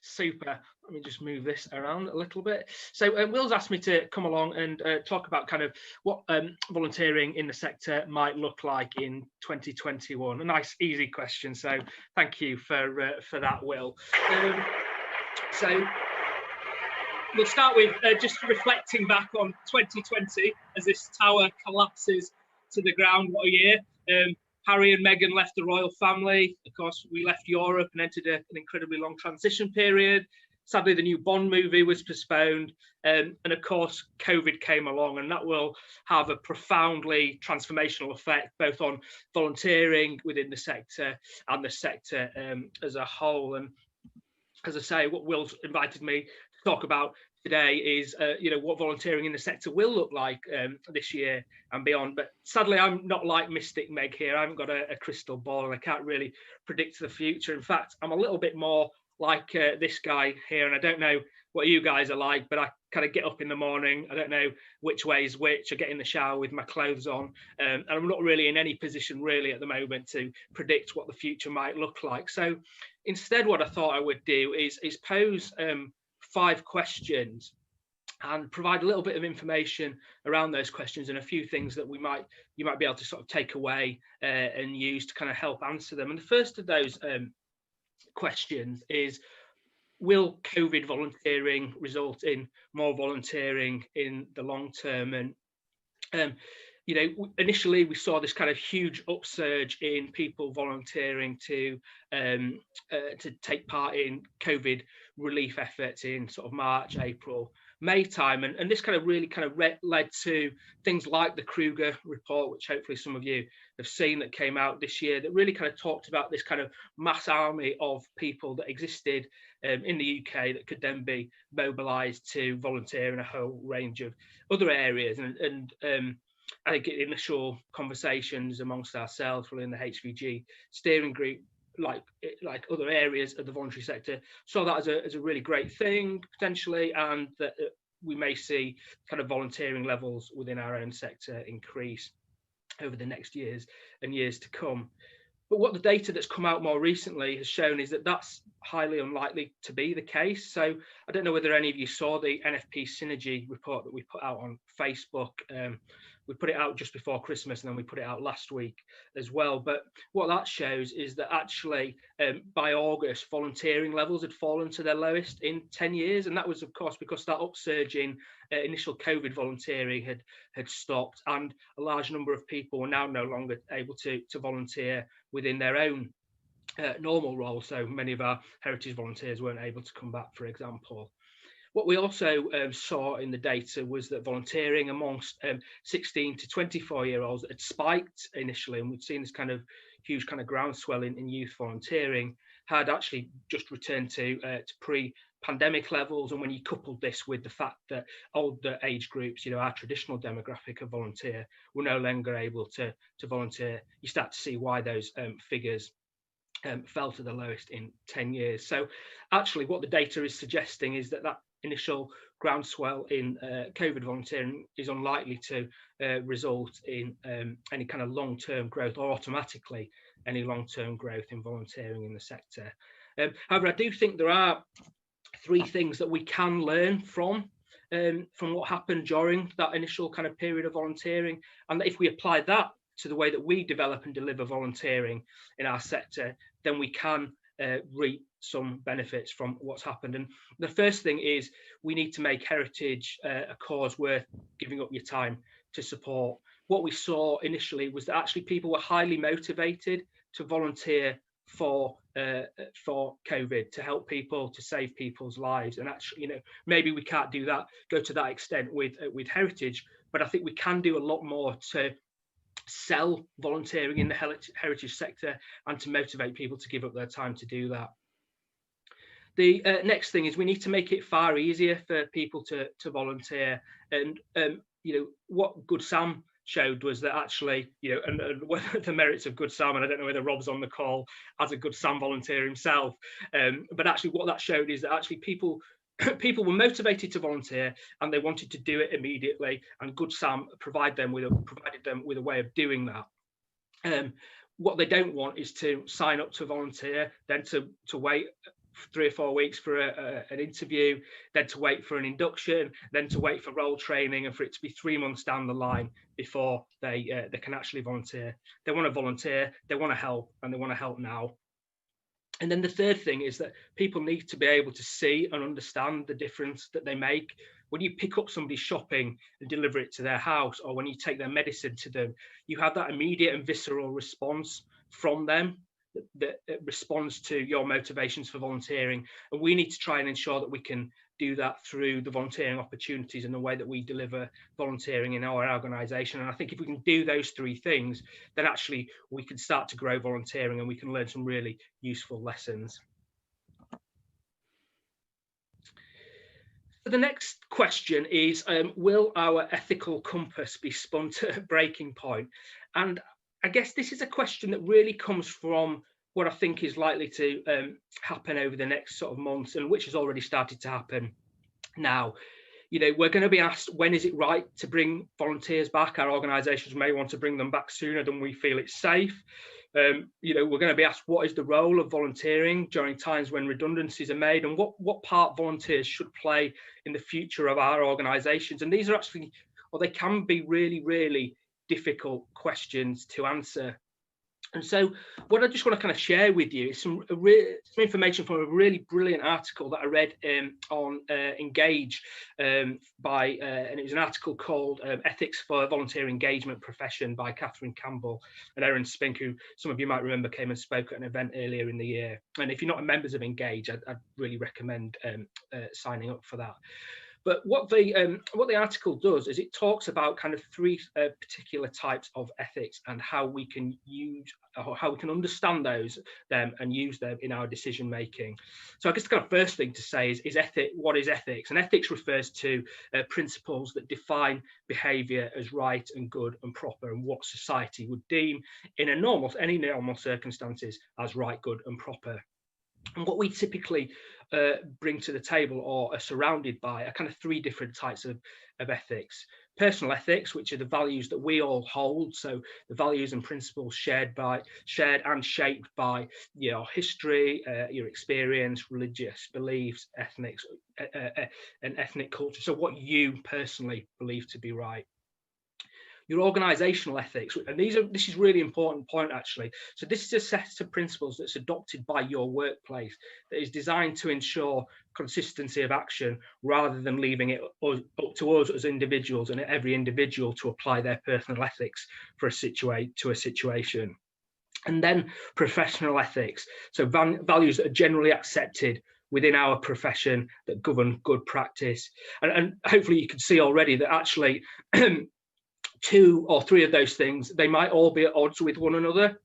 Super. Let me just move this around a little bit. So Will's asked me to come along and talk about kind of what volunteering in the sector might look like in 2021. A nice, easy question. So thank you for that, Will. So we'll start with just reflecting back on 2020 as this tower collapses to the ground. What a year. Harry and Meghan left the royal family. Of course, we left Europe and entered an incredibly long transition period. Sadly, the new Bond movie was postponed. And of course, COVID came along, and that will have a profoundly transformational effect, both on volunteering within the sector and the sector as a whole. And as I say, what Will's invited me to talk about today is what volunteering in the sector will look like this year and beyond. But sadly, I'm not like Mystic Meg here. I haven't got a crystal ball and I can't really predict the future. In fact, I'm a little bit more like this guy here, and I don't know what you guys are like, but I kind of get up in the morning. I don't know which way is which. I get in the shower with my clothes on, and I'm not really in any position really at the moment to predict what the future might look like. So instead, what I thought I would do is pose 5 questions and provide a little bit of information around those questions and a few things that you might be able to sort of take away and use to kind of help answer them. And the first of those questions is, will COVID volunteering result in more volunteering in the long term? And initially we saw this kind of huge upsurge in people volunteering to take part in COVID relief efforts in sort of March, April, May time, and this kind of really led to things like the Kruger report, which hopefully some of you have seen, that came out this year, that really kind of talked about this kind of mass army of people that existed in the UK that could then be mobilised to volunteer in a whole range of other areas. And I think initial conversations amongst ourselves within the HVG steering group, like other areas of the voluntary sector, saw that as a really great thing potentially, and that we may see kind of volunteering levels within our own sector increase over the next years and years to come. But what the data that's come out more recently has shown is that that's highly unlikely to be the case. So I don't know whether any of you saw the NFP Synergy report that we put out on Facebook. We put it out just before Christmas, and then we put it out last week as well. But what that shows is that actually by August, volunteering levels had fallen to their lowest in 10 years. And that was, of course, because that upsurge in initial COVID volunteering had stopped, and a large number of people were now no longer able to volunteer within their own normal role. So many of our heritage volunteers weren't able to come back, for example. What we also saw in the data was that volunteering amongst 16 to 24-year-olds had spiked initially, and we'd seen this kind of huge kind of groundswell in youth volunteering had actually just returned to pre-pandemic levels. And when you coupled this with the fact that older age groups, our traditional demographic of volunteer, were no longer able to volunteer, you start to see why those figures fell to the lowest in 10 years. So actually what the data is suggesting is that initial groundswell in COVID volunteering is unlikely to result in any kind of long-term growth, or automatically any long-term growth in volunteering in the sector. However, I do think there are 3 things that we can learn from what happened during that initial kind of period of volunteering, and that if we apply that to the way that we develop and deliver volunteering in our sector, then we can reap some benefits from what's happened. And the first thing is we need to make heritage a cause worth giving up your time to support. What we saw initially was that actually people were highly motivated to volunteer for COVID, to help people, to save people's lives. And actually, maybe we can't go to that extent with heritage, but I think we can do a lot more to sell volunteering in the heritage sector and to motivate people to give up their time to do that. The next thing is we need to make it far easier for people to volunteer. And what Good Sam showed was that actually, and whether the merits of Good Sam, and I don't know whether Rob's on the call as a Good Sam volunteer himself, but actually what that showed is that actually people people were motivated to volunteer and they wanted to do it immediately, and Good Sam provided them with a way of doing that. What they don't want is to sign up to volunteer, then to wait 3 or 4 weeks for an interview, then to wait for an induction, then to wait for role training, and for it to be 3 months down the line before they can actually volunteer. They want to volunteer, they want to help, and they want to help now. And then the third thing is that people need to be able to see and understand the difference that they make. When you pick up somebody's shopping and deliver it to their house, or when you take their medicine to them, you have that immediate and visceral response from them that responds to your motivations for volunteering. And we need to try and ensure that we can do that through the volunteering opportunities and the way that we deliver volunteering in our organisation. And I think if we can do those 3 things, then actually we can start to grow volunteering and we can learn some really useful lessons. So the next question is, will our ethical compass be spun to breaking point? And I guess this is a question that really comes from what I think is likely to happen over the next sort of months, and which has already started to happen now. You know, we're going to be asked, when is it right to bring volunteers back? Our organisations may want to bring them back sooner than we feel it's safe. You know, we're going to be asked, what is the role of volunteering during times when redundancies are made, and what part volunteers should play in the future of our organisations? And these are actually, or they can be really, really difficult questions to answer. And so what I just want to kind of share with you is some information from a really brilliant article that I read on Engage and it was an article called Ethics for Volunteer Engagement Profession by Catherine Campbell and Erin Spink, who some of you might remember came and spoke at an event earlier in the year. And if you're not members of Engage, I'd really recommend signing up for that. But what the article does is it talks about kind of 3 particular types of ethics and how we can use, or how we can understand them and use them in our decision making. So I guess the kind of first thing to say is what is ethics? And ethics refers to principles that define behaviour as right and good and proper, and what society would deem in any normal circumstances as right, good and proper. And what we typically bring to the table or are surrounded by are kind of 3 different types of ethics. Personal ethics, which are the values that we all hold, so the values and principles shared and shaped by your history, your experience, religious beliefs, and ethnic culture, so what you personally believe to be right. Your organisational ethics, and this is really important point actually. So this is a set of principles that's adopted by your workplace that is designed to ensure consistency of action rather than leaving it up to us as individuals and every individual to apply their personal ethics for a situation. And then professional ethics, so values that are generally accepted within our profession that govern good practice. And hopefully you can see already that actually 2 or 3 of those things, they might all be at odds with one another.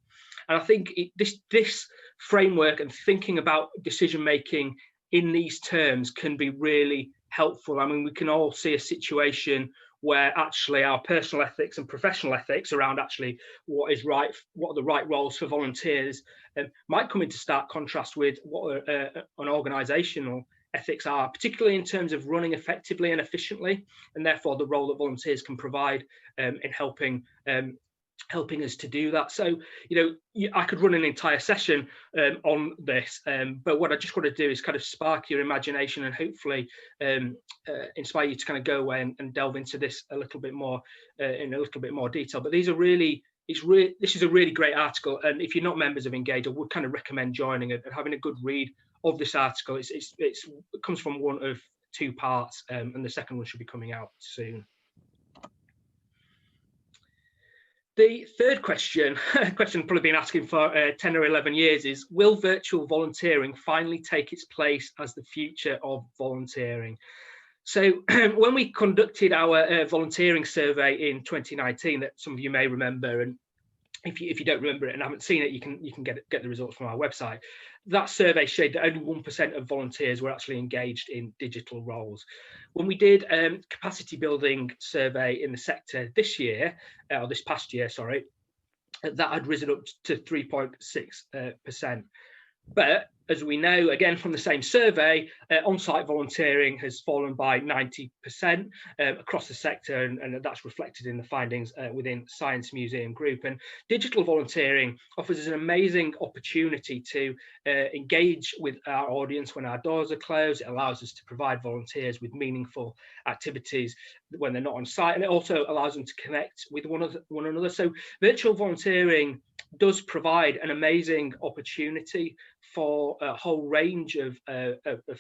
And I think this framework and thinking about decision making in these terms can be really helpful. I mean, we can all see a situation where actually our personal ethics and professional ethics around actually what is right, what are the right roles for volunteers, might come into stark contrast with what an organisational ethics are, particularly in terms of running effectively and efficiently, and therefore the role that volunteers can provide in helping us to do that. So, you know, I could run an entire session on this, but what I just want to do is kind of spark your imagination and hopefully inspire you to kind of go away and delve into this a little bit more in a little bit more detail. But this is a really great article, and if you're not members of Engage, I would kind of recommend joining it and having a good read of this article. It comes from one of 2 parts, and the second one should be coming out soon. The third question I've probably been asking for 10 or 11 years is, will virtual volunteering finally take its place as the future of volunteering? So when we conducted our volunteering survey in 2019, that some of you may remember, and if you don't remember it and haven't seen it, you can get the results from our website. That survey showed that only 1% of volunteers were actually engaged in digital roles. When we did capacity building survey in the sector this past year, sorry, that had risen up to 3.6%. But as we know, again, from the same survey, on-site volunteering has fallen by 90% across the sector, and that's reflected in the findings within Science Museum Group. And digital volunteering offers us an amazing opportunity to engage with our audience when our doors are closed. It allows us to provide volunteers with meaningful activities when they're not on site, and it also allows them to connect with one another. So virtual volunteering does provide an amazing opportunity for a whole range of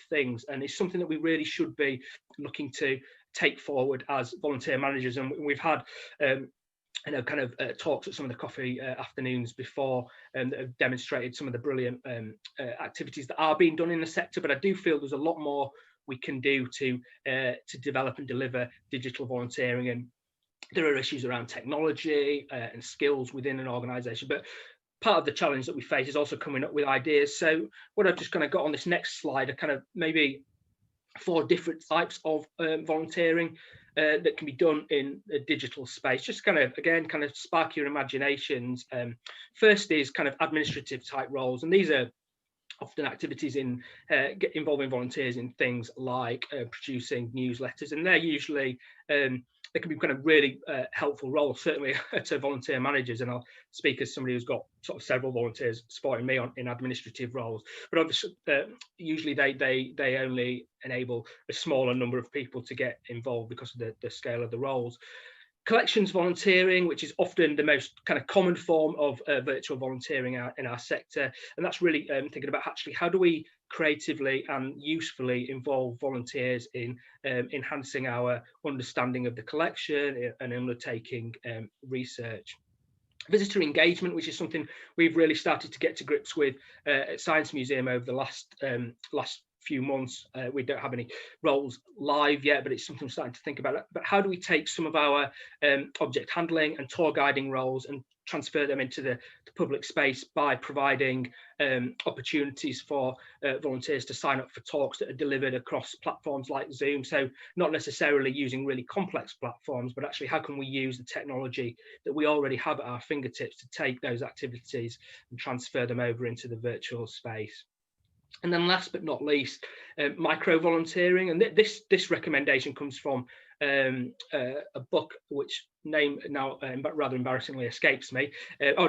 things, and it's something that we really should be looking to take forward as volunteer managers. And we've had talks at some of the coffee afternoons before that have demonstrated some of the brilliant activities that are being done in the sector, but I do feel there's a lot more we can do to develop and deliver digital volunteering. And there are issues around technology and skills within an organisation, but part of the challenge that we face is also coming up with ideas. So what I've just kind of got on this next slide are kind of maybe 4 different types of volunteering that can be done in a digital space. Just kind of, again, kind of spark your imaginations. First is kind of administrative type roles, and these are often activities involving volunteers in things like producing newsletters, and they're usually they can be kind of really helpful roles, certainly to volunteer managers. And I'll speak as somebody who's got sort of several volunteers supporting me in administrative roles. But obviously, usually they only enable a smaller number of people to get involved because of the scale of the roles. Collections volunteering, which is often the most kind of common form of virtual volunteering in our sector, and that's really thinking about actually how do we creatively and usefully involve volunteers in enhancing our understanding of the collection and undertaking research. Visitor engagement, which is something we've really started to get to grips with at Science Museum over the last few months. We don't have any roles live yet, but it's something we're starting to think about. But how do we take some of our object handling and tour guiding roles and transfer them into the public space by providing opportunities for volunteers to sign up for talks that are delivered across platforms like Zoom? So not necessarily using really complex platforms, but actually how can we use the technology that we already have at our fingertips to take those activities and transfer them over into the virtual space? And then last but not least, micro volunteering, and this recommendation comes from a book which name now rather embarrassingly escapes me,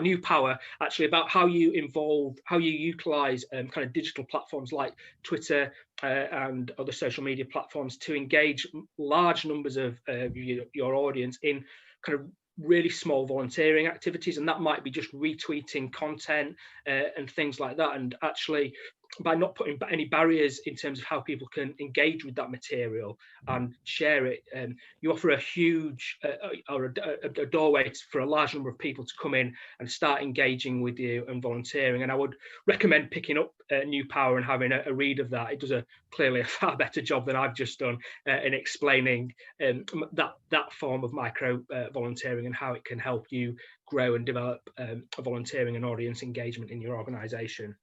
New Power, actually, about how you utilize kind of digital platforms like Twitter and other social media platforms to engage large numbers of your audience in kind of really small volunteering activities. And that might be just retweeting content and things like that. And actually, by not putting any barriers in terms of how people can engage with that material and share it, you offer a huge a doorway for a large number of people to come in and start engaging with you and volunteering. And I would recommend picking up New Power and having a read of that. It does clearly a far better job than I've just done in explaining that form of micro volunteering and how it can help you grow and develop a volunteering and audience engagement in your organisation.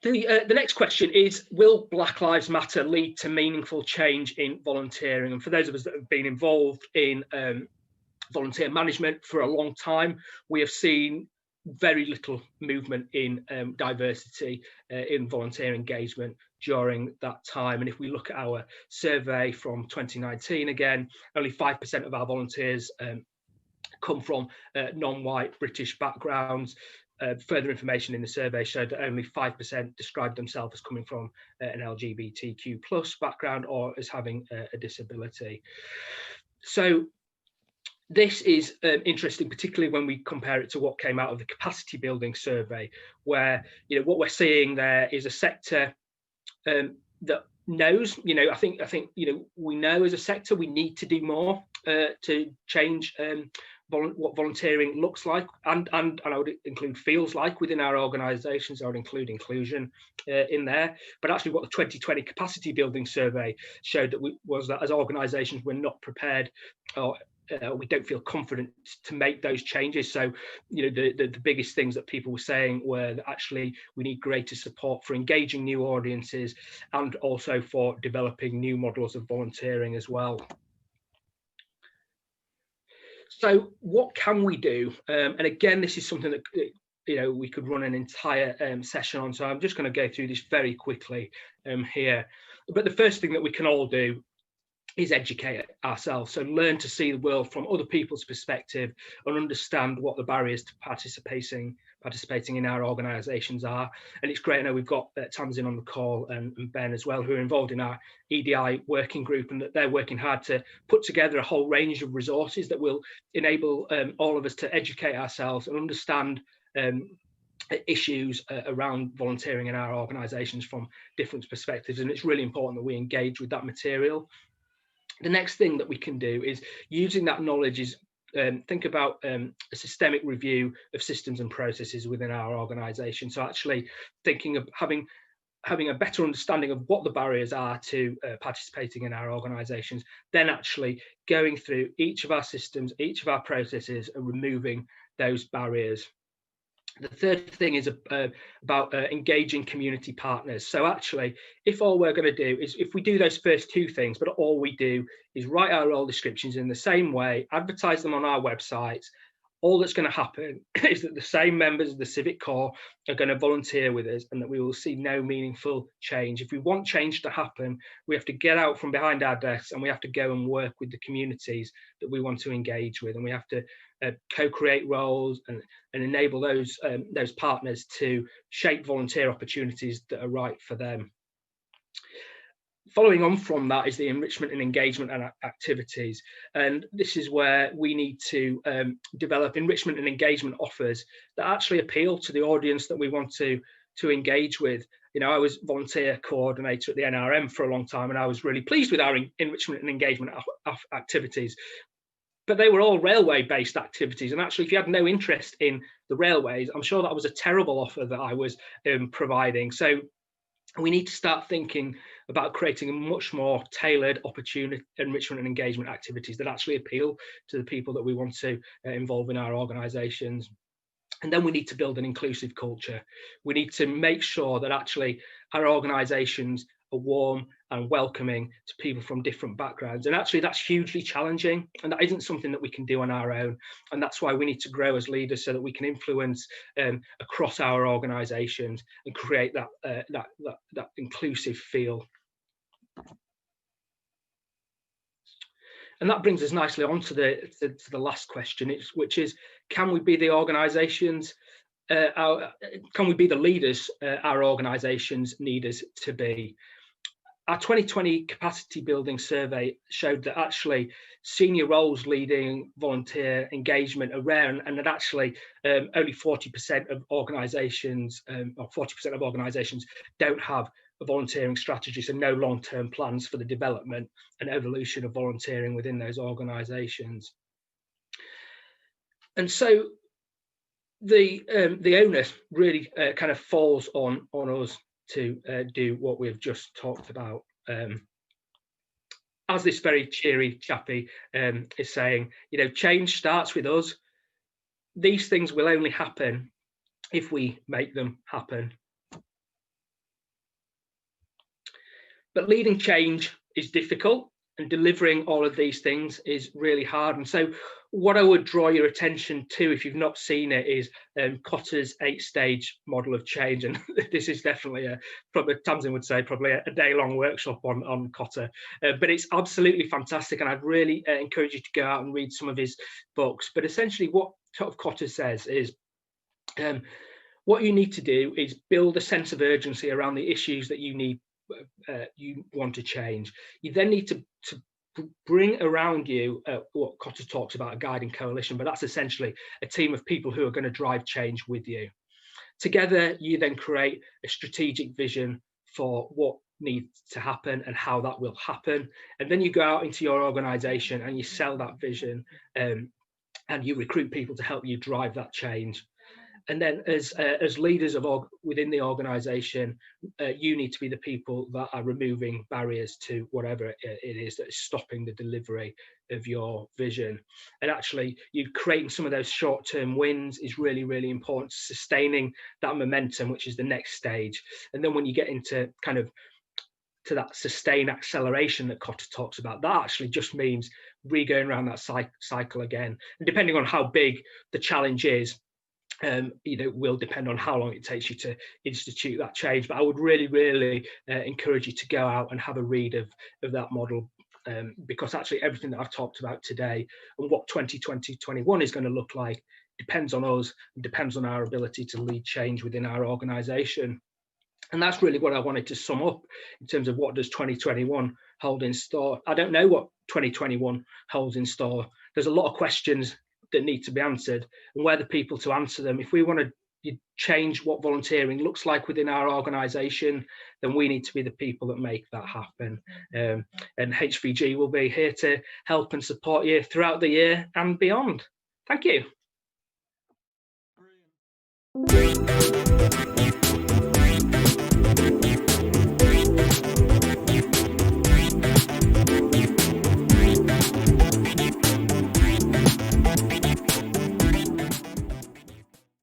The next question is, will Black Lives Matter lead to meaningful change in volunteering? And for those of us that have been involved in volunteer management for a long time, we have seen very little movement in diversity in volunteer engagement during that time. And if we look at our survey from 2019, again, only 5% of our volunteers come from non-white British backgrounds. Further information in the survey showed that only 5% described themselves as coming from an LGBTQ+ background or as having a disability. So this is interesting, particularly when we compare it to what came out of the capacity building survey, where what we're seeing there is a sector that knows, I think we know as a sector we need to do more to change what volunteering looks like, and I would include feels like within our organisations. I would include inclusion in there. But actually what the 2020 capacity building survey showed was that as organisations we're not prepared, or we don't feel confident to make those changes. So the biggest things that people were saying were that actually we need greater support for engaging new audiences and also for developing new models of volunteering as well. So what can we do? And again, this is something that we could run an entire session on. So I'm just going to go through this very quickly here. But the first thing that we can all do is educate ourselves. So learn to see the world from other people's perspective and understand what the barriers to participating in our organisations are. And it's great. I know we've got Tamsin on the call and Ben as well, who are involved in our EDI working group, and that they're working hard to put together a whole range of resources that will enable all of us to educate ourselves and understand issues around volunteering in our organisations from different perspectives. And it's really important that we engage with that material. The next thing that we can do is, using that knowledge, is think about a systemic review of systems and processes within our organisation. So actually thinking of having a better understanding of what the barriers are to participating in our organisations, then actually going through each of our systems, each of our processes, and removing those barriers. The third thing is about engaging community partners. So actually, if all we're going to do is, if we do those first two things, but all we do is write our role descriptions in the same way, advertise them on our websites, all that's going to happen is that the same members of the Civic Corps are going to volunteer with us, and that we will see no meaningful change. If we want change to happen, we have to get out from behind our desks and we have to go and work with the communities that we want to engage with, and we have to co-create roles and enable those partners to shape volunteer opportunities that are right for them. Following on from that is the enrichment and engagement and activities, and this is where we need to develop enrichment and engagement offers that actually appeal to the audience that we want to engage with. I was volunteer coordinator at the NRM for a long time, and I was really pleased with our enrichment and engagement activities. But they were all railway-based activities, and actually, if you had no interest in the railways, I'm sure that was a terrible offer that I was providing. So we need to start thinking about creating a much more tailored opportunity enrichment and engagement activities that actually appeal to the people that we want to involve in our organisations. And then we need to build an inclusive culture. We need to make sure that actually our organisations are warm and welcoming to people from different backgrounds. And actually that's hugely challenging, and that isn't something that we can do on our own. And that's why we need to grow as leaders, so that we can influence across our organisations and create that inclusive feel. And that brings us nicely on to the last question, which is, can we be the organisations, can we be the leaders our organisations need us to be? Our 2020 capacity building survey showed that actually senior roles leading volunteer engagement are rare, and that actually only 40% of organisations, or 40% of organisations don't have a volunteering strategy, so no long-term plans for the development and evolution of volunteering within those organisations. And so the onus really kind of falls on us to do what we've just talked about. As this very cheery chappy is saying, change starts with us. These things will only happen if we make them happen. But leading change is difficult, and delivering all of these things is really hard. And so what I would draw your attention to, if you've not seen it, is Kotter's 8-stage model of change. And this is definitely probably Tamsin would say probably a day-long workshop on Kotter, but it's absolutely fantastic, and I'd really encourage you to go out and read some of his books. But essentially what Kotter says is what you need to do is build a sense of urgency around the issues that you want to change. You then need to bring around you what Kotter talks about, a guiding coalition, but that's essentially a team of people who are going to drive change with you. Together, you then create a strategic vision for what needs to happen and how that will happen. And then you go out into your organisation and you sell that vision, and you recruit people to help you drive that change. And then as leaders within the organisation, you need to be the people that are removing barriers to whatever it is that is stopping the delivery of your vision. And actually, you creating some of those short-term wins is really, really important, sustaining that momentum, which is the next stage. And then when you get into kind of to that sustained acceleration that Kotter talks about, that actually just means going around that cycle again. And depending on how big the challenge is, will depend on how long it takes you to institute that change. But I would really encourage you to go out and have a read of that model, because actually everything that I've talked about today and what 2020-21 is going to look like depends on us and depends on our ability to lead change within our organisation. And that's really what I wanted to sum up in terms of what does 2021 hold in store. I don't know what 2021 holds in store. There's a lot of questions that need to be answered, and we're the people to answer them. If we want to change what volunteering looks like within our organisation, then we need to be the people that make that happen. And HVG will be here to help and support you throughout the year and beyond. Thank you.